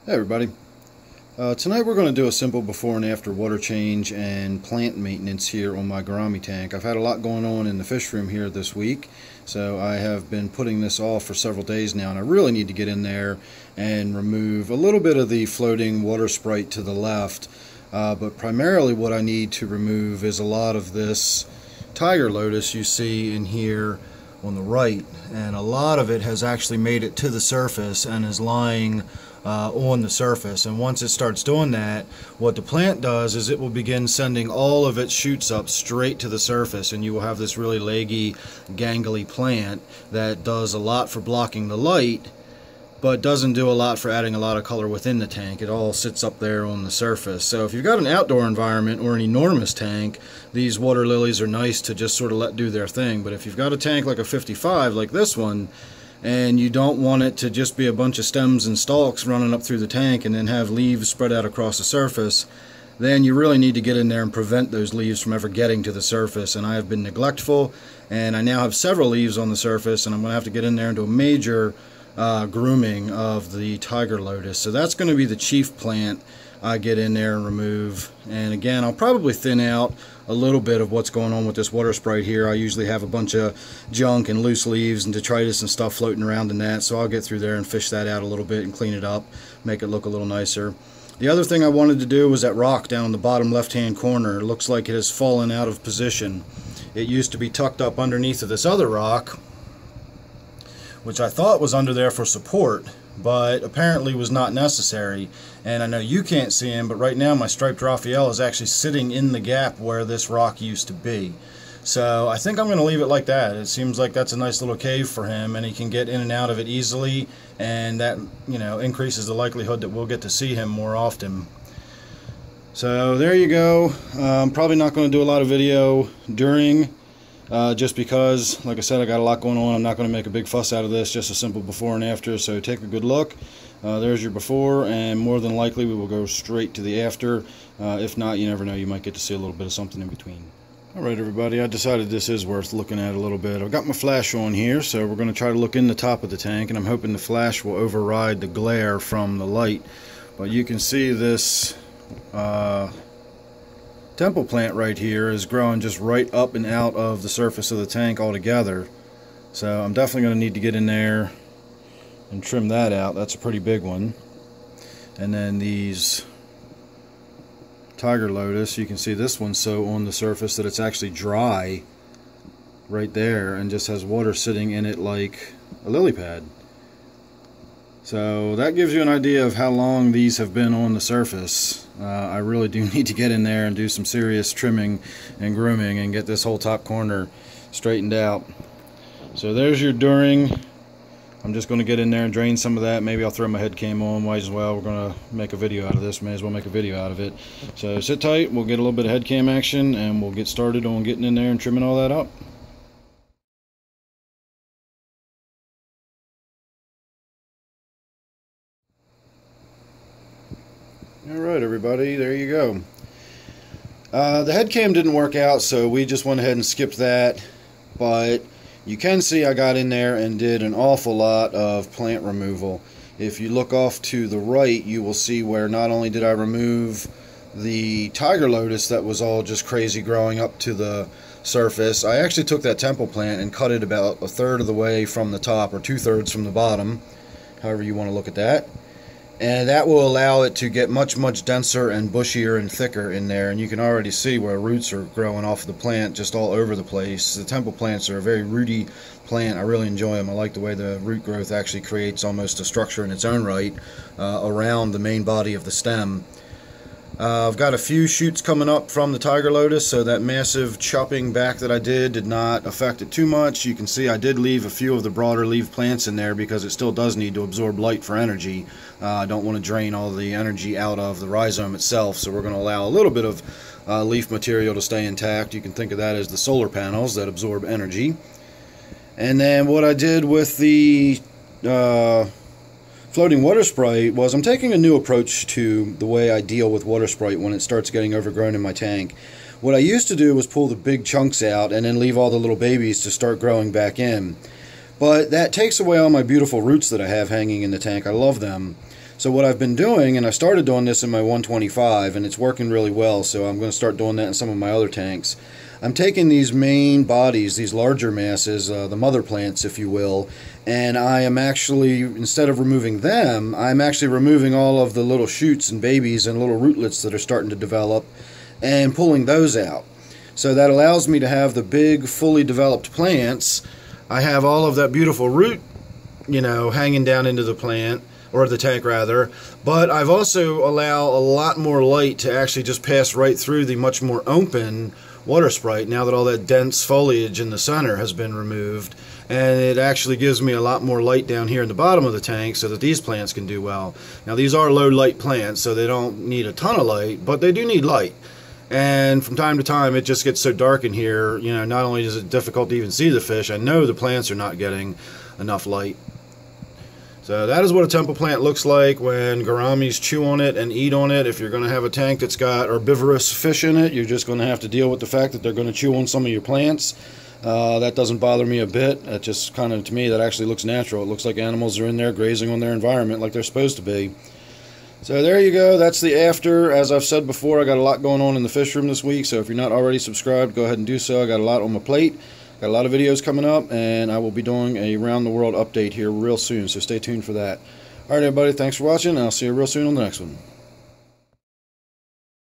Hey everybody. Tonight we're going to do a simple before and after water change and plant maintenance here on my Gourami tank. I've had a lot going on in the fish room here this week, so I have been putting this off for several days now, and I really need to get in there and remove a little bit of the floating Water Sprite to the left, but primarily what I need to remove is a lot of this Tiger Lotus you see in here on the right, and a lot of it has actually made it to the surface and is lying on the surface. And once it starts doing that, what the plant does is it will begin sending all of its shoots up straight to the surface, and you will have this really leggy, gangly plant that does a lot for blocking the light, but doesn't do a lot for adding a lot of color within the tank. It all sits up there on the surface. So if you've got an outdoor environment or an enormous tank, these water lilies are nice to just sort of let do their thing. But if you've got a tank like a 55 like this one, and you don't want it to just be a bunch of stems and stalks running up through the tank and then have leaves spread out across the surface, then you really need to get in there and prevent those leaves from ever getting to the surface. And I have been neglectful, and I now have several leaves on the surface, and I'm going to have to get in there and do a major grooming of the Tiger Lotus. So that's going to be the chief plant I get in there and remove. And again, I'll probably thin out a little bit of what's going on with this Water Sprite here. I usually have a bunch of junk and loose leaves and detritus and stuff floating around in that, so I'll get through there and fish that out a little bit and clean it up, make it look a little nicer. The other thing I wanted to do was that rock down in the bottom left hand corner. It looks like it has fallen out of position. It used to be tucked up underneath of this other rock, which I thought was under there for support, but apparently was not necessary. And I know you can't see him, but right now my striped Raphael is actually sitting in the gap where this rock used to be. So I think I'm going to leave it like that. It seems like that's a nice little cave for him, and he can get in and out of it easily, and that, you know, increases the likelihood that we'll get to see him more often. So there you go. I'm probably not going to do a lot of video during, just because, like I said, I got a lot going on. I'm not going to make a big fuss out of this, just a simple before and after. So take a good look. There's your before, and more than likely we will go straight to the after. If not, you never know, you might get to see a little bit of something in between. Alright everybody, I decided this is worth looking at a little bit. I've got my flash on here, so we're going to try to look in the top of the tank, and I'm hoping the flash will override the glare from the light. But you can see this temple plant right here is growing just right up and out of the surface of the tank altogether. So I'm definitely going to need to get in there and trim that out. That's a pretty big one. And then these Tiger Lotus, you can see this one's so on the surface that it's actually dry right there and just has water sitting in it like a lily pad. So that gives you an idea of how long these have been on the surface. I really do need to get in there and do some serious trimming and grooming and get this whole top corner straightened out. So there's your during. I'm just going to get in there and drain some of that. Maybe I'll throw my head cam on. Might as well. We're going to make a video out of this. May as well make a video out of it. So sit tight. We'll get a little bit of head cam action, and we'll get started on getting in there and trimming all that up. Alright everybody, there you go. The head cam didn't work out, so we just went ahead and skipped that, but you can see I got in there and did an awful lot of plant removal. If you look off to the right, you will see where not only did I remove the Tiger Lotus that was all just crazy growing up to the surface, I actually took that temple plant and cut it about a third of the way from the top, or 2/3 from the bottom, however you want to look at that. And that will allow it to get much, much denser and bushier and thicker in there. And you can already see where roots are growing off of the plant just all over the place. The temple plants are a very rooty plant. I really enjoy them. I like the way the root growth actually creates almost a structure in its own right around the main body of the stem. I've got a few shoots coming up from the Tiger Lotus, so that massive chopping back that I did not affect it too much. You can see I did leave a few of the broader leaf plants in there because it still does need to absorb light for energy. I don't want to drain all the energy out of the rhizome itself, so we're going to allow a little bit of leaf material to stay intact. You can think of that as the solar panels that absorb energy. And then what I did with the floating Water Sprite was I'm taking a new approach to the way I deal with Water Sprite when it starts getting overgrown in my tank. What I used to do was pull the big chunks out and then leave all the little babies to start growing back in. But that takes away all my beautiful roots that I have hanging in the tank. I love them. So what I've been doing, and I started doing this in my 125, and it's working really well, so I'm going to start doing that in some of my other tanks. I'm taking these main bodies, these larger masses, the mother plants, if you will, and I am actually, instead of removing them, I'm actually removing all of the little shoots and babies and little rootlets that are starting to develop and pulling those out. So that allows me to have the big, fully developed plants. I have all of that beautiful root, hanging down into the plant, or the tank rather, but I've also allowed a lot more light to actually just pass right through the much more open Water Sprite now that all that dense foliage in the center has been removed, and it actually gives me a lot more light down here in the bottom of the tank so that these plants can do well. Now these are low light plants, so they don't need a ton of light, but they do need light. And from time to time it just gets so dark in here, not only is it difficult to even see the fish, I know the plants are not getting enough light. So that is what a temple plant looks like when gouramis chew on it and eat on it. If you're going to have a tank that's got herbivorous fish in it, you're just going to have to deal with the fact that they're going to chew on some of your plants. That doesn't bother me a bit. That just kind of, to me, that actually looks natural. It looks like animals are in there grazing on their environment like they're supposed to be. So there you go. That's the after. As I've said before, I got a lot going on in the fish room this week, so if you're not already subscribed, go ahead and do so. I got a lot on my plate. Got a lot of videos coming up, and I will be doing a round the world update here real soon, so stay tuned for that. Alright everybody, thanks for watching, and I'll see you real soon on the next one.